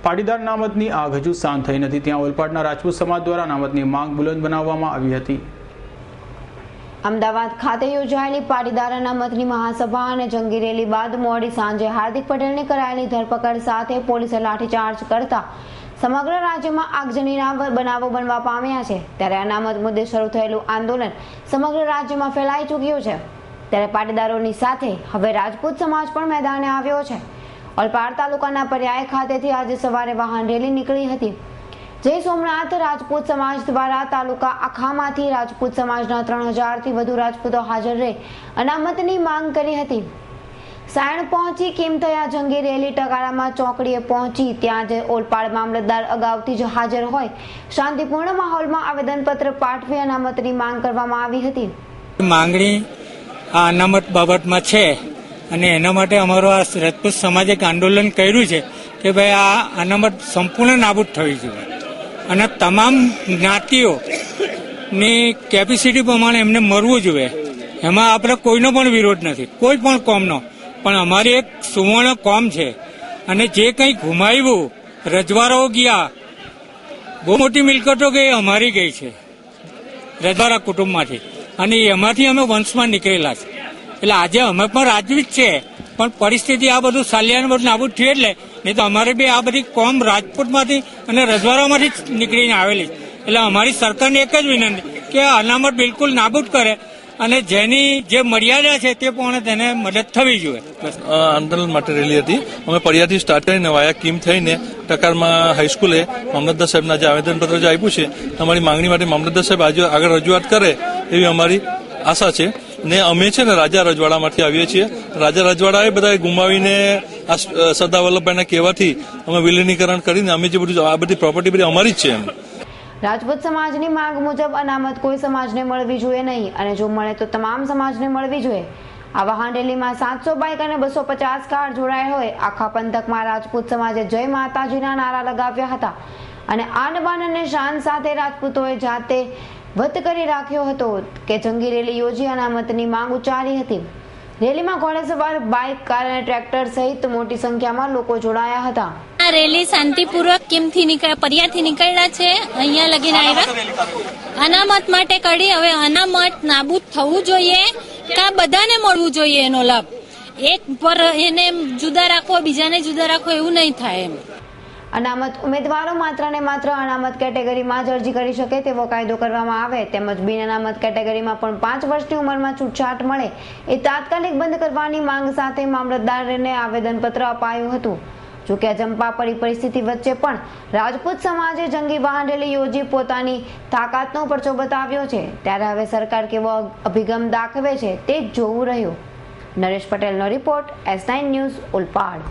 પાટીદાર અનામતની આગ હજુ શાંત થઈ નથી, ત્યાં ઓલપાડના રાજપૂત સમાજ દ્વારા અનામતની માંગ બુલંદ બનાવવામાં આવી હતી। અમદાવાદ ખાતે યોજાયેલી પાટીદાર અનામતની મહાસભા અને જંગી રેલી બાદ મોડી સાંજે હાર્દિક પટેલની કરાયેલી ધરપકડ સાથે પોલીસે લાઠીચાર્જ કરતા સમગ્ર રાજ્યમાં આગજનીના બનાવો બનવા પામ્યા છે। ત્યારે અનામત મુદ્દે શરૂ થયેલું આંદોલન સમગ્ર રાજ્યમાં ફેલાઈ ચૂક્યું છે। ત્યારે પાટીદારોની સાથે હવે રાજપૂત સમાજ પણ મેદાને આવ્યો છે। ઓલપાડ તાલુકાના પર્યાય ખાતેથી આજે સવારે વાહન રેલી નીકળી હતી। જય સોમનાથ રાજપૂત સમાજ દ્વારા તાલુકા આખામાંથી રાજપૂત સમાજના 3000થી વધુ રાજપૂતો હાજર રહી અનામતની માંગ કરી હતી। સાયણ પહોંચી કેમ થયા જંગી રેલી ટકારામાં ચોકડીએ પહોંચી ત્યાં જ ઓલપાડ મામલતદાર અગાઉથી જ હાજર હોય શાંતિપૂર્ણ માહોલમાં આવેદનપત્ર પાઠવી અનામતની માંગ કરવામાં આવી હતી। માંગણી આ અનામત બાબતમાં છે અને એના માટે અમારો આ રાજપૂત સમાજે એક આંદોલન કર્યું છે કે ભાઈ આ અનામત સંપૂર્ણ નાબૂદ થવી જોઈએ અને તમામ જ્ઞાતિઓની કેપેસિટી પ્રમાણે એમને મળવું જોઈએ। એમાં આપણે કોઈનો પણ વિરોધ નથી, કોઈ પણ કોમનો, પણ અમારી એક સુવર્ણ કોમ છે અને જે કંઈ ગુમાવ્યું, રજવાડાઓ ગયા, બહુ મોટી મિલકતો ગઈ અમારી ગઈ છે રજવાડા કુટુંબમાંથી અને એમાંથી અમે વંશમાં નીકળેલા છે। એટલે આજે અમે પણ રાજવી જ છે, પણ પરિસ્થિતિ આ બધું સાલિયાનું બધું નાબૂદ થયું એટલે નહીં તો અમારે બી આ બધી કોમ રાજપૂતમાંથી અને રજવાડામાંથી જ નીકળીને આવેલી છે। એટલે અમારી સરકારને એક જ વિનંતી કે આ અનામત બિલકુલ નાબૂદ કરે અને જેની જે મર્યાદા છે તે પણ તેને મદદ થવી જોઈએ। આંદોલન માટે રેલી હતી। અમે પડિયાથી સ્ટાર્ટ કરીને વાયા કીમ થઈને ટકારમાં હાઈસ્કૂલે મામલતદાર સાહેબના જે આવેદનપત્ર જે આપ્યું છે અમારી માંગણી માટે મામલતદાર સાહેબ આજે આગળ રજૂઆત કરે એવી અમારી આશા છે। ને અમે છે ને રાજા રજવાડામાંથી આવીએ છીએ। રાજા રજવાડાએ બધા ગુમાવીને આ સરદાર વલ્લભભાઈના કહેવાથી અમે વિલીનીકરણ કરીને અમે જે બધું આ બધી પ્રોપર્ટી બધી અમારી જ છે એમ। રાજપૂત સમાજની માંગ મુજબ અનામત કોઈ સમાજને મળવી જોઈએ નહીં અને જો મળે તો તમામ સમાજને મળવી જોઈએ। આ વાહન રેલીમાં 700 બાઇક અને 250 કાર જોડાયા હોય। આખા પંથકમાં રાજપૂત સમાજે જય માતાજીના નારા લગાવ્યા હતા અને આન બાન અને શાન સાથે રાજપૂતોએ જાતે વત કરી રાખ્યો હતો કે જંગી રેલી યોજી અનામતની માંગ ઉચ્ચારી હતી। રેલીમાં ઘોડેસવાર, બાઇક, કાર અને ટ્રેક્ટર સહિત મોટી સંખ્યામાં લોકો જોડાયા હતા। આ રેલી શાંતિપૂર્વક કેમથી પર્યાથી નીકળ્યા છે, અહીંયા લગીને આવ્યા અનામત માટે કરી। હવે અનામત નાબૂદ થવું જોઈએ કે બધાને મળવું જોઈએ એનો લાભ, એક પર એને જુદા રાખવો બીજાને જુદા રાખવો એવું નહીં થાય એમ। અનામત ઉમેદવારો માત્ર ને માત્ર અનામત કેટેગરીમાં જ અરજી કરી શકે તેવો કાયદો કરવામાં આવે તેમજ બિન અનામત કેટેગરીમાં પણ 5 વર્ષની ઉંમરમાં છૂટછાટ મળે એ તાત્કાલિક બંધ કરવાની માંગ સાથે મામલતદારને આવેદનપત્ર અપાયું હતું। જોકે અજંપાપડી પરિસ્થિતિ વચ્ચે પણ રાજપૂત સમાજે જંગી વાહન રેલી યોજી પોતાની તાકાતનો પરચો બતાવ્યો છે। ત્યારે હવે સરકાર કેવો અભિગમ દાખવે છે તે જ જોવું રહ્યું। નરેશ પટેલનો રિપોર્ટ, S9 ન્યૂઝ, ઓલપાડ।